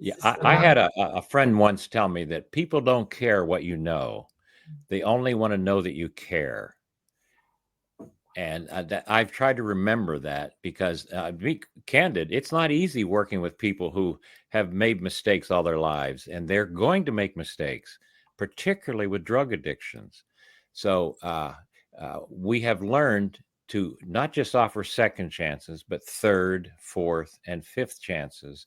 Yeah, I had a friend once tell me that people don't care what you know. They only want to know that you care. And I've tried to remember that because, to be candid, it's not easy working with people who have made mistakes all their lives, and they're going to make mistakes, particularly with drug addictions. So we have learned to not just offer second chances, but third, fourth, and fifth chances,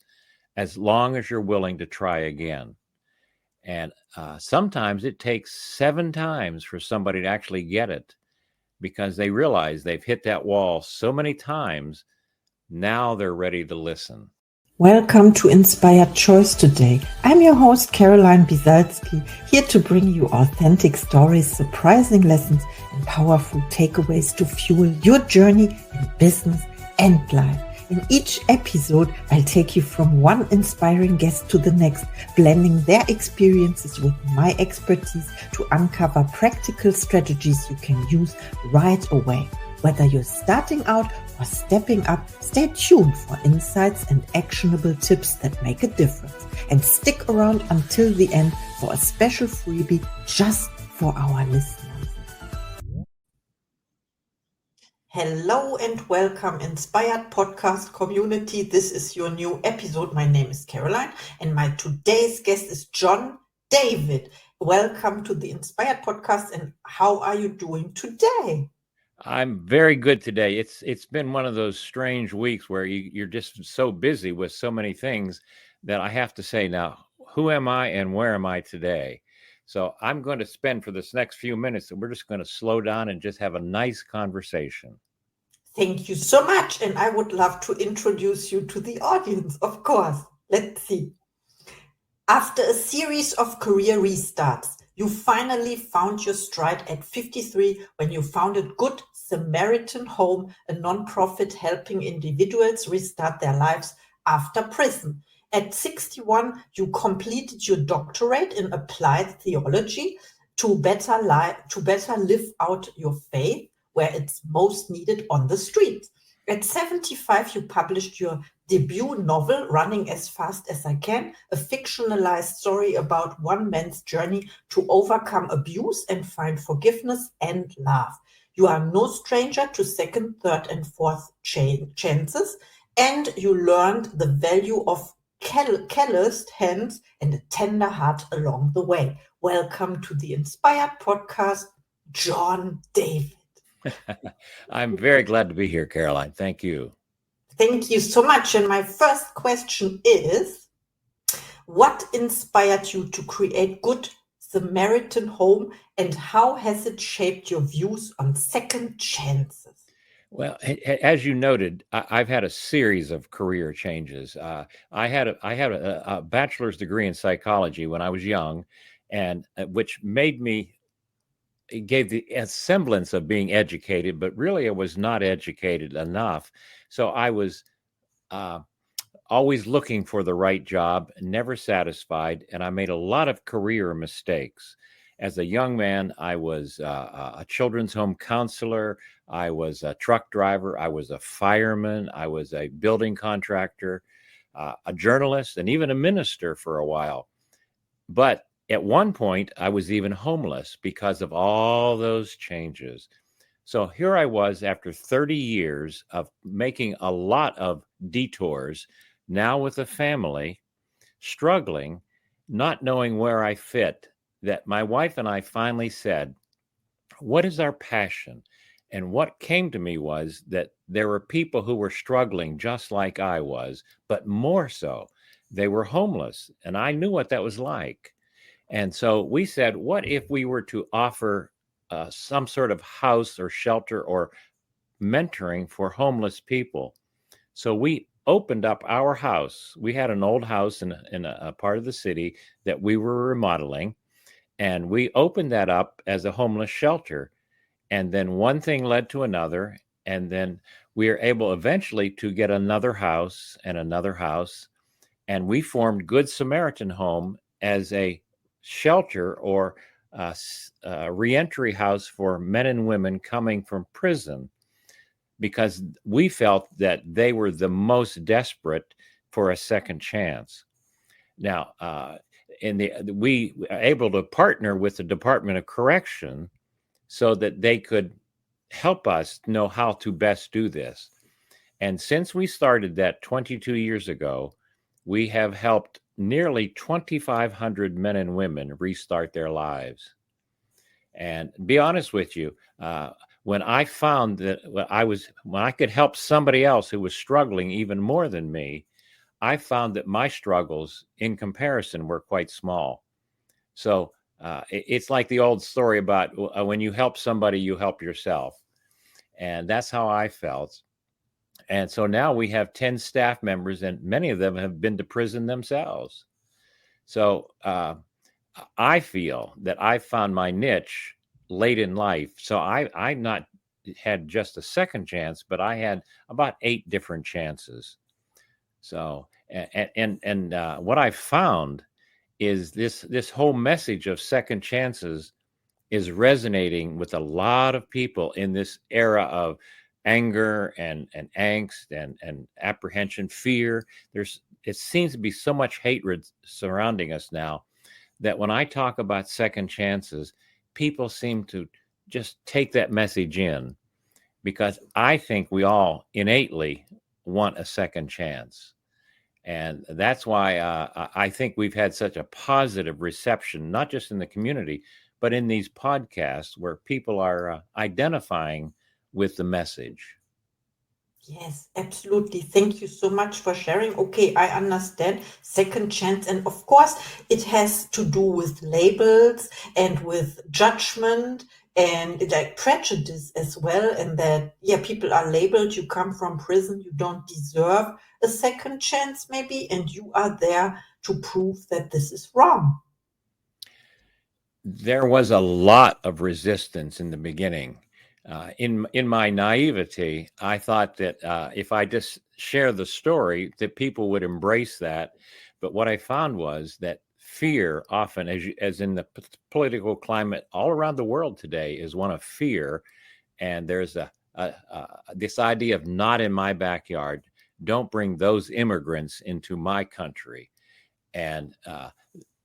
as long as you're willing to try again. And sometimes it takes 7 times for somebody to actually get it because they realize they've hit that wall so many times. Now they're ready to listen. Welcome to Inspired Choice today. I'm your host, Caroline Biesalski, here to bring you authentic stories, surprising lessons, and powerful takeaways to fuel your journey in business and life. In each episode, I'll take you from one inspiring guest to the next, blending their experiences with my expertise to uncover practical strategies you can use right away. Whether you're starting out or stepping up, stay tuned for insights and actionable tips that make a difference. And stick around until the end for a special freebie just for our listeners. Hello and welcome, Inspired Podcast community. This is your new episode. My name is Caroline and my today's guest is John David. Welcome to the Inspired Podcast, and how are you doing today? I'm very good today. It's been one of those strange weeks where you're just so busy with so many things that I have to say now, who am I and where am I today? So I'm going to spend for this next few minutes, and we're just going to slow down and just have a nice conversation. Thank you so much. And I would love to introduce you to the audience, of course. Let's see. After a series of career restarts, you finally found your stride at 53 when you founded Good Samaritan Home, a nonprofit helping individuals restart their lives after prison. At 61, you completed your doctorate in applied theology to better live out your faith where it's most needed on the street. At 75, you published your debut novel, Running as Fast as I Can, a fictionalized story about one man's journey to overcome abuse and find forgiveness and love. You are no stranger to second, third, and fourth chances, and you learned the value of calloused hands and a tender heart along the way. Welcome to the Inspired Podcast, John David. I'm very glad to be here, Caroline. Thank you. Thank you so much. And my first question is, what inspired you to create Good Samaritan Home, and how has it shaped your views on second chances? Well, as you noted, I've had a series of career changes. I had a bachelor's degree in psychology when I was young, and which made me it gave the semblance of being educated, but really I was not educated enough. So I was always looking for the right job, never satisfied, and I made a lot of career mistakes. As a young man, I was a children's home counselor. I was a truck driver. I was a fireman. I was a building contractor, a journalist, and even a minister for a while. But at one point, I was even homeless because of all those changes. So here I was after 30 years of making a lot of detours, now with a family, struggling, not knowing where I fit, that my wife and I finally said, what is our passion? And what came to me was that there were people who were struggling just like I was, but more so. They were homeless, and I knew what that was like. And so we said, what if we were to offer some sort of house or shelter or mentoring for homeless people? So we opened up our house. We had an old house in a part of the city that we were remodeling, and we opened that up as a homeless shelter. And then one thing led to another, and then we were able eventually to get another house and another house, and we formed Good Samaritan Home as a shelter or reentry house for men and women coming from prison, because we felt that they were the most desperate for a second chance. Now, we were able to partner with the Department of Correction so that they could help us know how to best do this. And since we started that 22 years ago, we have helped nearly 2,500 men and women restart their lives. And be honest with you, when I found that when I could help somebody else who was struggling even more than me, I found that my struggles in comparison were quite small. So it's like the old story about when you help somebody, you help yourself. And that's how I felt. And so now we have 10 staff members, and many of them have been to prison themselves. So I feel that I found my niche late in life. So I not had just a second chance, but I had about 8 different chances. So and what I found is this whole message of second chances is resonating with a lot of people in this era of anger and angst and apprehension, fear. It seems to be so much hatred surrounding us now that when I talk about second chances, people seem to just take that message in, because I think we all innately want a second chance. And that's why I think we've had such a positive reception, not just in the community, but in these podcasts where people are identifying with the message. Yes, absolutely. Thank you so much for sharing. Okay, I understand second chance. And of course, it has to do with labels and with judgment and like prejudice as well. And that, yeah, people are labeled, you come from prison, you don't deserve a second chance, maybe, and you are there to prove that this is wrong. There was a lot of resistance in the beginning. In my naivety, I thought that if I just share the story, that people would embrace that. But what I found was that fear, often, as in the political climate all around the world today, is one of fear. And there's this idea of not in my backyard. Don't bring those immigrants into my country. And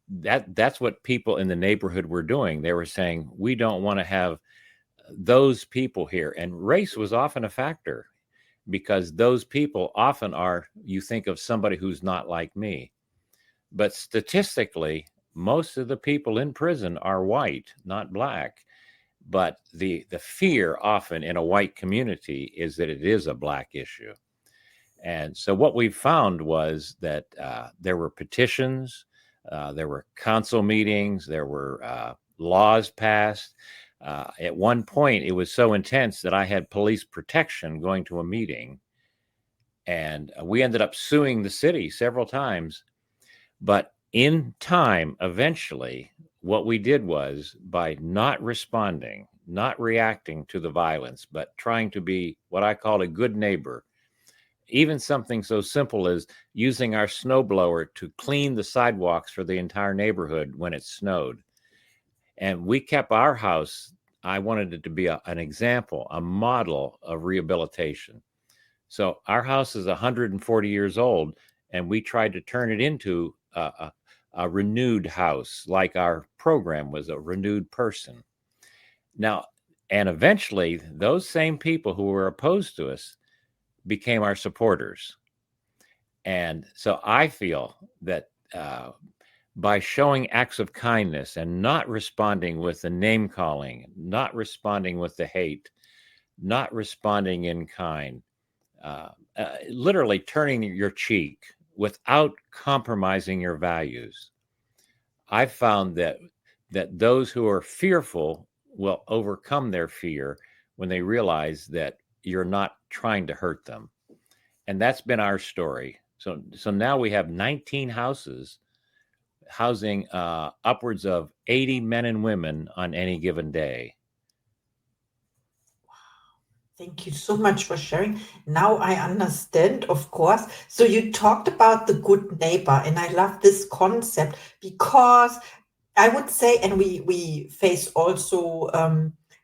that's what people in the neighborhood were doing. They were saying, we don't want to have those people here. And race was often a factor, because those people often are, you think of somebody who's not like me. But statistically, most of the people in prison are white, not black. But the fear often in a white community is that it is a black issue. And so what we found was that there were petitions, there were council meetings, there were laws passed. At one point, it was so intense that I had police protection going to a meeting. And we ended up suing the city several times. But in time, eventually, what we did was, by not responding, not reacting to the violence, but trying to be what I call a good neighbor. Even something so simple as using our snowblower to clean the sidewalks for the entire neighborhood when it snowed. And we kept our house, I wanted it to be an example, a model of rehabilitation. So our house is 140 years old, and we tried to turn it into a renewed house, like our program was a renewed person. Now, and eventually, those same people who were opposed to us became our supporters. And so I feel that by showing acts of kindness and not responding with the name calling, not responding with the hate, not responding in kind, literally turning your cheek without compromising your values, I've found that those who are fearful will overcome their fear when they realize that you're not trying to hurt them. And that's been our story. So now we have 19 houses housing upwards of 80 men and women on any given day. Thank you so much for sharing. Now I understand, of course. So you talked about the good neighbor, and I love this concept because I would say, and we face also,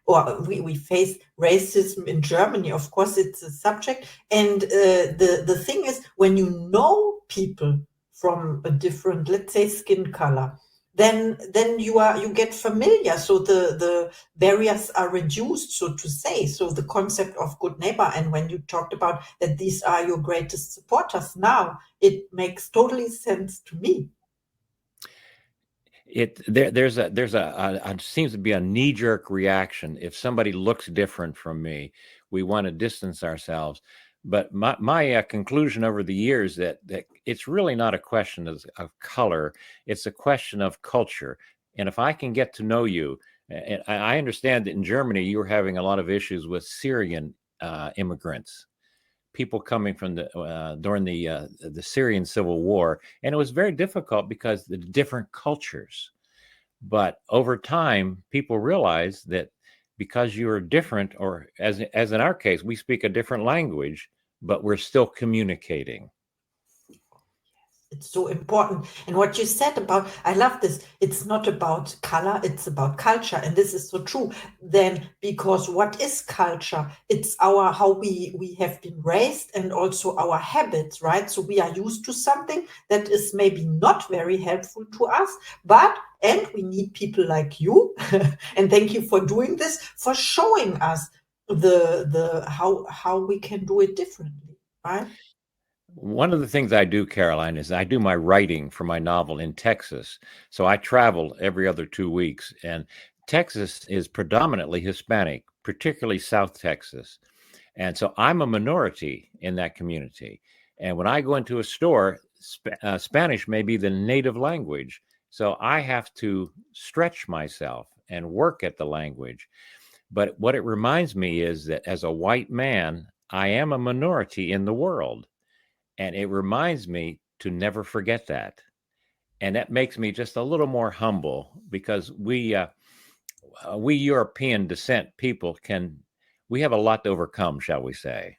or we face racism in Germany. Of course, it's a subject, and the thing is, when you know people from a different, let's say, skin color, then you get familiar, so the barriers are reduced, so to say. So the concept of good neighbor, and when you talked about that these are your greatest supporters now, it makes totally sense to me. There's a seems to be a knee-jerk reaction. If somebody looks different from me, we want to distance ourselves. But my conclusion over the years that it's really not a question of color, it's a question of culture. And if I can get to know you, and I understand that in Germany you were having a lot of issues with Syrian immigrants, people coming from during the Syrian civil war, and it was very difficult because the different cultures. But over time, people realize that because you are different, or as in our case, we speak a different language, but we're still communicating. It's so important. And what you said about, I love this, it's not about color, it's about culture. And this is so true. Then, because what is culture? It's our, how we have been raised, and also our habits, right? So we are used to something that is maybe not very helpful to us, but, and we need people like you, and thank you for doing this, for showing us the how we can do it differently, right? One of the things I do, Caroline, is I do my writing for my novel in Texas. So I travel every other 2 weeks, and Texas is predominantly Hispanic, particularly South Texas. And so I'm a minority in that community. And when I go into a store, Spanish may be the native language. So I have to stretch myself and work at the language. But what it reminds me is that as a white man, I am a minority in the world. And it reminds me to never forget that. And that makes me just a little more humble, because we European descent people we have a lot to overcome, shall we say.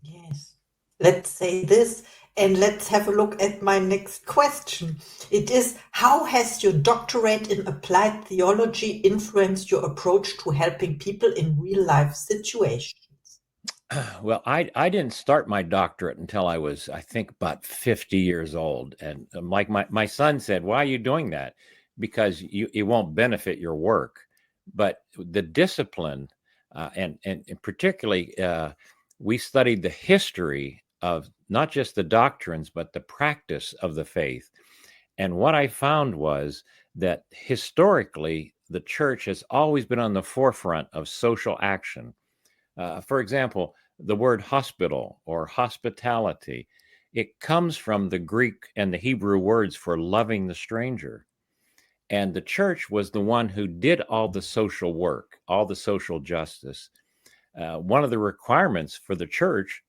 Yes. Let's say this, and let's have a look at my next question. It is, how has your doctorate in applied theology influenced your approach to helping people in real life situations? Well, I didn't start my doctorate until I was, I think, about 50 years old. And like my son said, why are you doing that? Because it won't benefit your work. But the discipline, and particularly, we studied the history of not just the doctrines, but the practice of the faith. And what I found was that historically, the church has always been on the forefront of social action. For example, the word hospital or hospitality, it comes from the Greek and the Hebrew words for loving the stranger. And the church was the one who did all the social work, all the social justice. One of the requirements for the church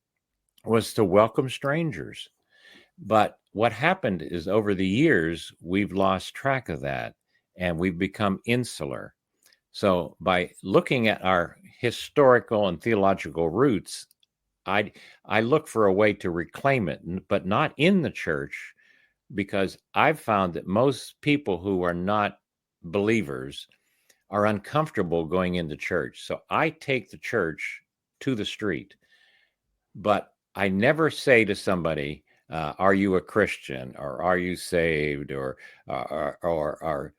was to welcome strangers. But what happened is over the years, we've lost track of that, and we've become insular. So by looking at our historical and theological roots, I look for a way to reclaim it, but not in the church, because I've found that most people who are not believers are uncomfortable going into church. So I take the church to the street, but I never say to somebody, "Are you a Christian?" or "Are you saved?" or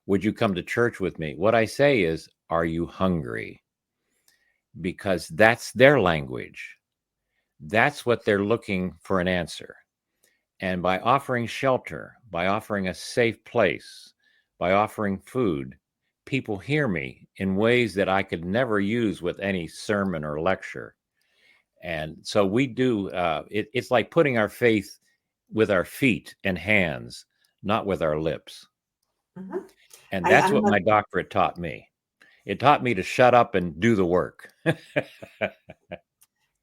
"Would you come to church with me?" What I say is, "Are you hungry?" Because that's their language. That's what they're looking for an answer. And by offering shelter, by offering a safe place, by offering food, people hear me in ways that I could never use with any sermon or lecture. And so we do, it's like putting our faith with our feet and hands, not with our lips. Mhm. And I that's what under my doctorate taught me. It taught me to shut up and do the work.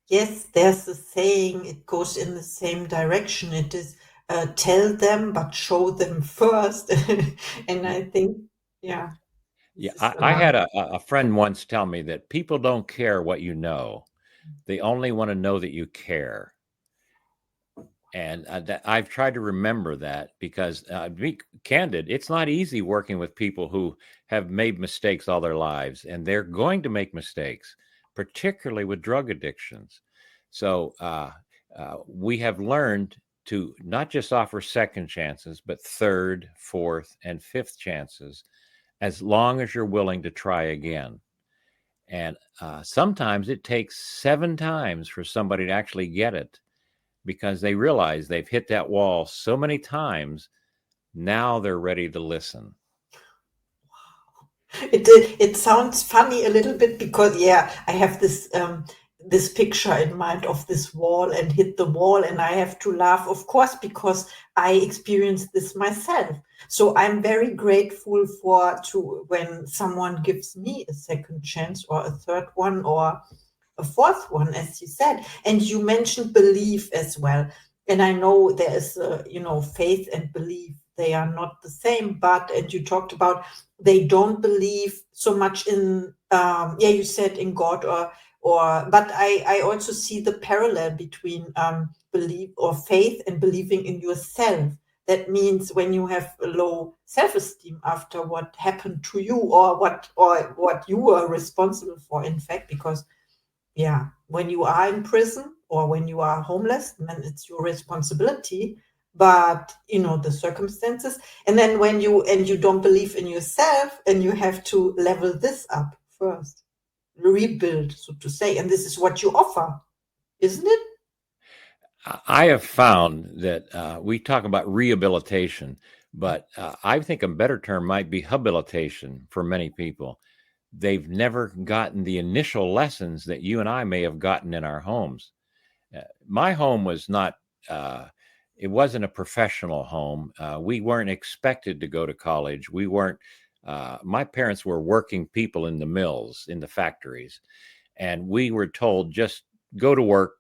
Yes, there's a saying, it goes in the same direction. It is, tell them, but show them first. And I think, yeah, Yeah, this is I another. had a friend once tell me that people don't care what you know. They only want to know that you care. And I've tried to remember that, because, to be candid, it's not easy working with people who have made mistakes all their lives, and they're going to make mistakes, particularly with drug addictions. So we have learned to not just offer second chances, but third, fourth, and fifth chances, as long as you're willing to try again. And sometimes it takes 7 times for somebody to actually get it, because they realize they've hit that wall so many times. Now they're ready to listen. It sounds funny a little bit because I have this picture in mind of this wall and hit the wall, and I have to laugh, of course, because I experienced this myself. So I'm very grateful when someone gives me a second chance or a third one or a fourth one, as you said. And you mentioned belief as well. And I know there is, faith and belief. They are not the same, and you talked about they don't believe so much in, you said in God but I also see the parallel between belief or faith and believing in yourself. That means when you have a low self-esteem after what happened to you or what you were responsible for, in fact, because when you are in prison or when you are homeless, then it's your responsibility. But the circumstances, and then when you don't believe in yourself, and you have to level this up first, rebuild, so to say, and this is what you offer, isn't it? I have found that we talk about rehabilitation, but I think a better term might be habilitation for many people. They've never gotten the initial lessons that you and I may have gotten in our homes. My home was not, it wasn't a professional home. We weren't expected to go to college. We weren't, my parents were working people in the mills, in the factories. And we were told just go to work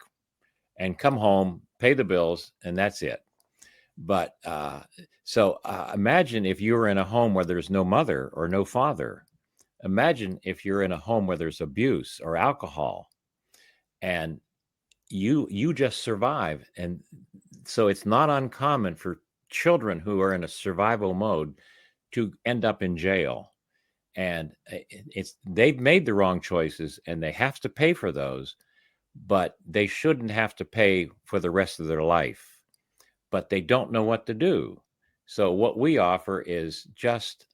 and come home, pay the bills, and that's it. But so imagine if you were in a home where there's no mother or no father. Imagine if you're in a home where there's abuse or alcohol, and you just survive. And so it's not uncommon for children who are in a survival mode to end up in jail. And they've made the wrong choices and they have to pay for those, but they shouldn't have to pay for the rest of their life. But they don't know what to do. So what we offer is just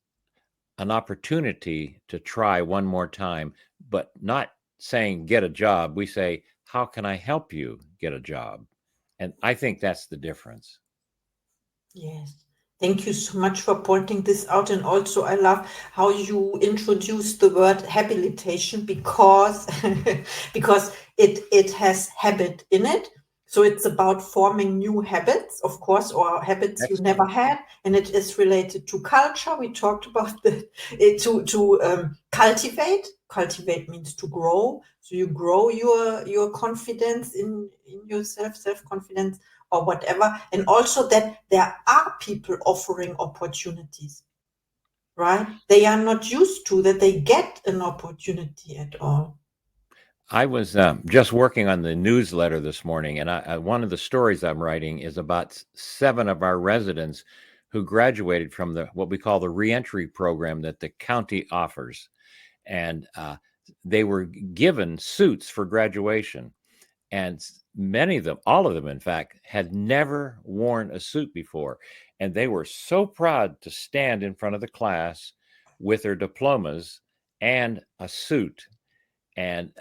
an opportunity to try one more time, but not saying get a job. We say, how can I help you get a job? And I think that's the difference. Yes. Thank you so much for pointing this out. And also, I love how you introduced the word habilitation because because it has habit in it. So it's about forming new habits, of course, or habits you never Excellent. had, and it is related to culture. We talked about to cultivate. Cultivate means to grow. So you grow your confidence in yourself, self confidence or whatever, and also that there are people offering opportunities, right? They are not used to that they get an opportunity at all. I was just working on the newsletter this morning, and one of the stories I'm writing is about 7 of our residents who graduated from what we call the reentry program that the county offers, and they were given suits for graduation. And many of them, all of them, in fact, had never worn a suit before. And they were so proud to stand in front of the class with their diplomas and a suit. And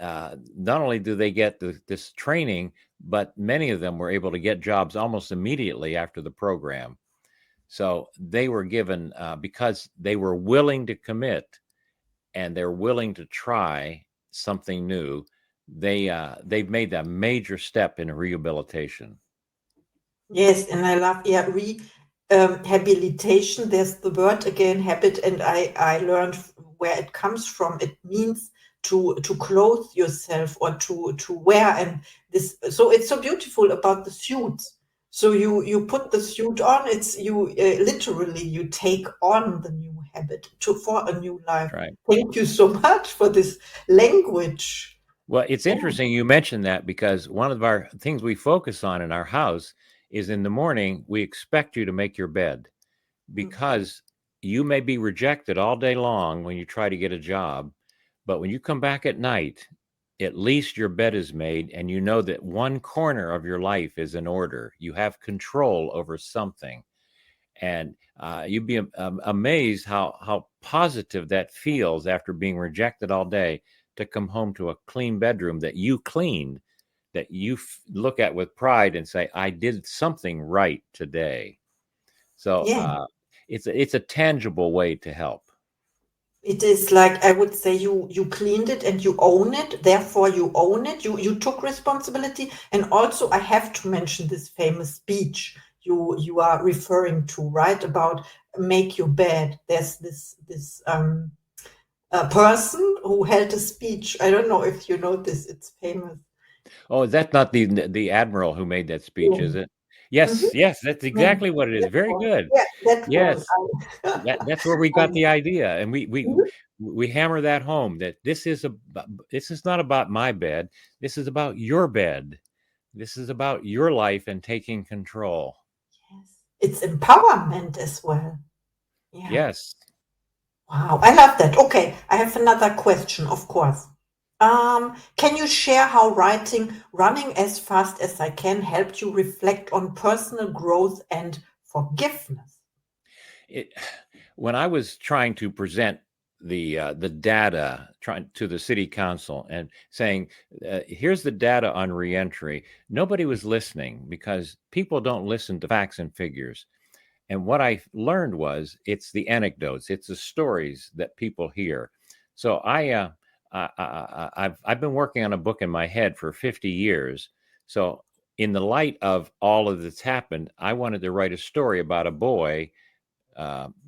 not only do they get this training, but many of them were able to get jobs almost immediately after the program. So they were given, because they were willing to commit and they're willing to try something new, they've made a major step in rehabilitation. Yes, and I love rehabilitation. There's the word again, habit, and I learned where it comes from. It means to clothe yourself or to wear, and this. So it's so beautiful about the suits. So you put the suit on. It's you literally you take on the new habit for a new life. Right. Thank you so much for this language. Well, it's Yeah. interesting you mentioned that, because one of our things we focus on in our house is in the morning, we expect you to make your bed, because you may be rejected all day long when you try to get a job. But when you come back at night, at least your bed is made, and you know that one corner of your life is in order. You have control over something. And you'd be amazed how positive that feels after being rejected all day, to come home to a clean bedroom that you cleaned, that you look at with pride and say, I did something right today. So Yeah. it's a tangible way to help. It is like, I would say, you cleaned it and you own it, therefore you own it. You took responsibility. And also I have to mention this famous speech you are referring to, right? About make your bed. There's this person who held a speech. I don't know if you know this, it's famous. Oh, is that not the admiral who made that speech, Yeah. is it? Mhm. Yes, yes, that's Yeah, exactly what it is. that Very one. good. Yeah, that one. Yes. That's where we got Um, the idea, and mhm. we hammer that home, that this is not about my bed. This is about your bed. This is about your life and taking control. Yes. It's empowerment as well. Yeah. Yes. Wow, I love that. Okay, I have another question, of course. Can you share how writing Running as Fast as I Can helped you reflect on personal growth and forgiveness? It, when I was trying to present the data trying to the city council and saying, here's the data on reentry, nobody was listening, because people don't listen to facts and figures. And what I learned was, it's the anecdotes, it's the stories that people hear. So I've been working on a book in my head for 50 years. So in the light of all of that's happened, I wanted to write a story about a boy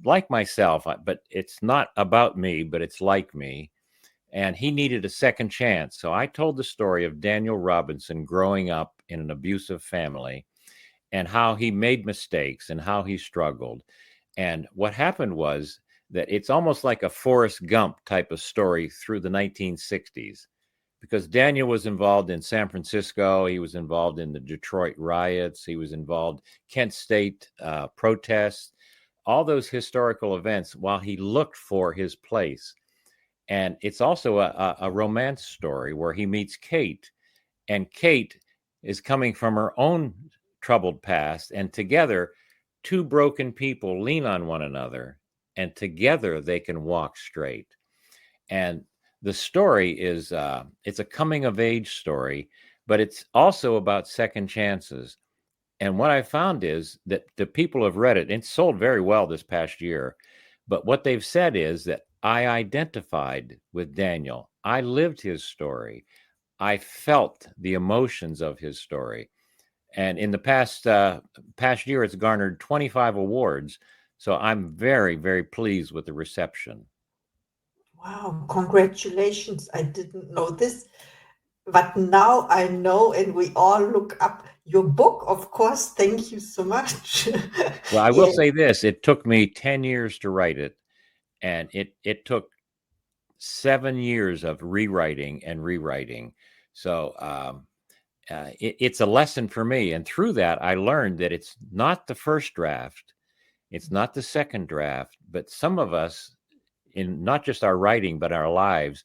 like myself, but it's not about me, but it's like me. And he needed a second chance. So I told the story of Daniel Robinson growing up in an abusive family, and how he made mistakes and how he struggled. And what happened was that it's almost like a Forrest Gump type of story through the 1960s, because Daniel was involved in San Francisco. He was involved in the Detroit riots. He was involved Kent State protests, all those historical events, while he looked for his place. And it's also a romance story where he meets Kate, and Kate is coming from her own troubled past, and together, two broken people lean on one another, and together they can walk straight. And the story is it's a coming of age story, but it's also about second chances. And what I found is that the people have read it. It sold very well this past year. But what they've said is that I identified with Daniel. I lived his story. I felt the emotions of his story. And in the past year, it's garnered 25 awards. So I'm very, very pleased with the reception. Wow, congratulations. I didn't know this, but now I know, and we all look up your book, of course. Thank you so much. Well, I will Yeah. say this: it took me 10 years to write it, and it took 7 years of rewriting and rewriting. So it's a lesson for me. And through that, I learned that it's not the first draft, it's not the second draft, but some of us, in not just our writing, but our lives,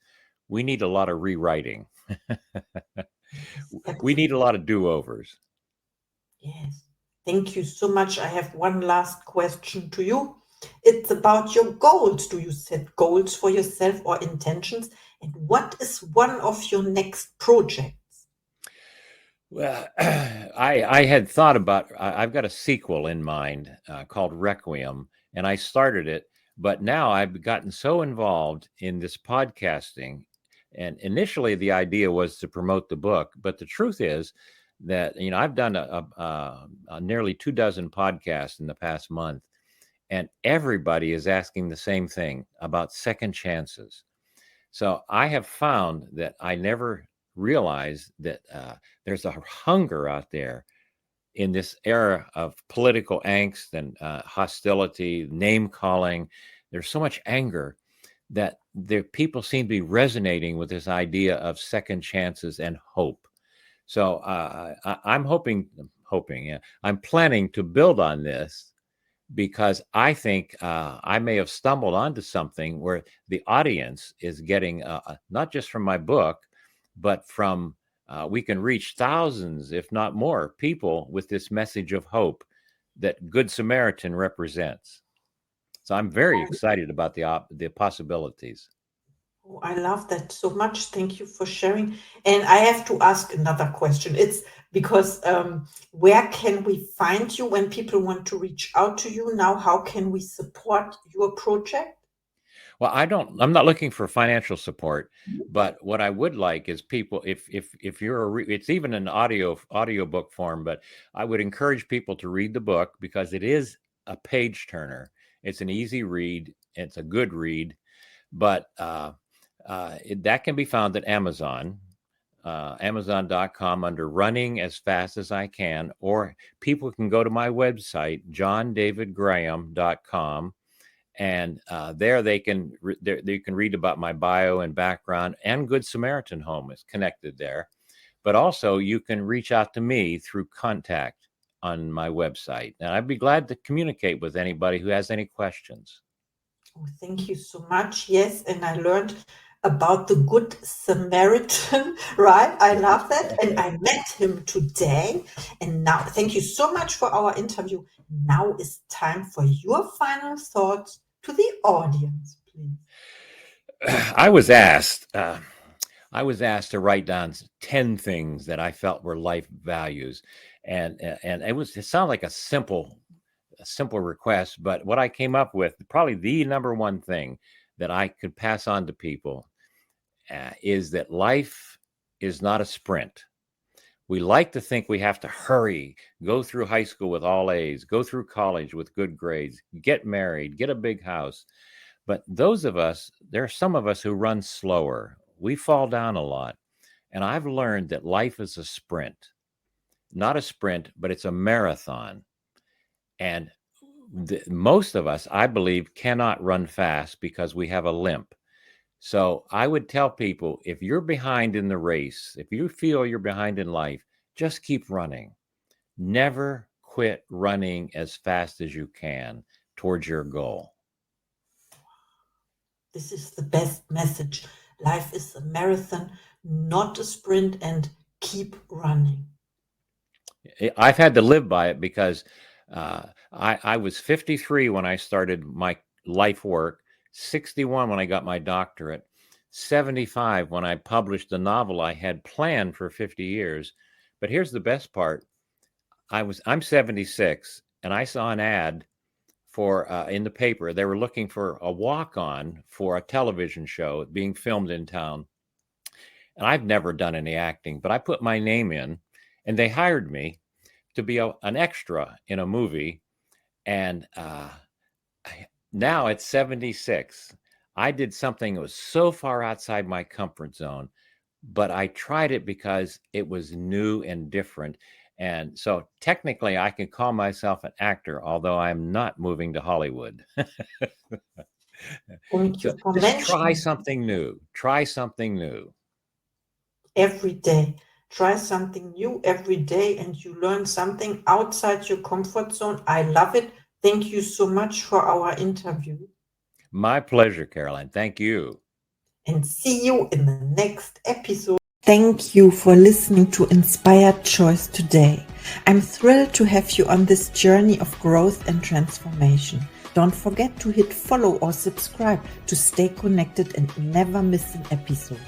we need a lot of rewriting. Yes, We need a absolutely. lot of do overs. Yes. Thank you so much. I have one last question to you. It's about your goals. Do you set goals for yourself or intentions? And what is one of your next projects? Well, I had thought about, I've got a sequel in mind called Requiem, and I started it, but now I've gotten so involved in this podcasting. And initially, the idea was to promote the book, but the truth is that, I've done a nearly 2 dozen podcasts in the past month, and everybody is asking the same thing about second chances. So I have found that I never realized that there's a hunger out there in this era of political angst and hostility, name calling. There's so much anger that the people seem to be resonating with this idea of second chances and hope. So I'm hoping, yeah, I'm planning to build on this, because I think I may have stumbled onto something where the audience is getting not just from my book, but from we can reach thousands, if not more, people with this message of hope that Good Samaritan represents. So I'm very excited about the possibilities. Oh, I love that so much. Thank you for sharing. And I have to ask another question. It's because where can we find you when people want to reach out to you now? How can we support your project? Well, I'm not looking for financial support, but what I would like is people, if you're it's even an audiobook form, but I would encourage people to read the book because it is a page turner. It's an easy read. It's a good read, but that can be found at Amazon. Amazon.com under Running as Fast as I Can, or people can go to my website, johndavidgraham.com, and there they can read about my bio and background, and Good Samaritan Home is connected there. But also you can reach out to me through contact on my website, and I'd be glad to communicate with anybody who has any questions. Oh, thank you so much. Yes, and I learned about the Good Samaritan, right? I love that. And I met him today. And now, thank you so much for our interview. Now is time for your final thoughts to the audience, please. I was asked to write down 10 things that I felt were life values, and it sounded like a simple request, but what I came up with, probably the number one thing that I could pass on to people, is that life is not a sprint. We like to think we have to hurry, go through high school with all A's, go through college with good grades, get married, get a big house. But there are some of us who run slower. We fall down a lot. And I've learned that life is a sprint, not a sprint, but it's a marathon. And most of us, I believe, cannot run fast because we have a limp. So I would tell people, if you're behind in the race, if you feel you're behind in life, just keep running. Never quit running as fast as you can towards your goal. This is the best message. Life is a marathon, not a sprint, and keep running. I've had to live by it because I was 53 when I started my life work, 61 when I got my doctorate, 75 when I published the novel I had planned for 50 years. But here's the best part. I'm 76, and I saw an ad for in the paper. They were looking for a walk-on for a television show being filmed in town. And I've never done any acting, but I put my name in, and they hired me to be an extra in a movie. And now at 76, I did something that was so far outside my comfort zone, but I tried it because it was new and different. And so technically I can call myself an actor, although I'm not moving to Hollywood. Thank you for just try mentioning something new. Try something new. every day. Try something new every day, and you learn something outside your comfort zone. I love it. Thank you so much for our interview. My pleasure, Caroline. Thank you. And see you in the next episode. Thank you for listening to Inspired Choice today. I'm thrilled to have you on this journey of growth and transformation. Don't forget to hit follow or subscribe to stay connected and never miss an episode.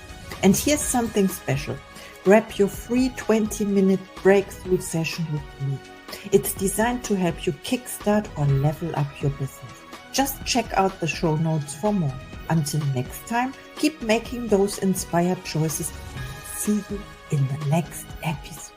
And here's something special. Grab your free 20-minute breakthrough session with me. It's designed to help you kickstart or level up your business. Just check out the show notes for more. Until next time, keep making those inspired choices. See you in the next episode.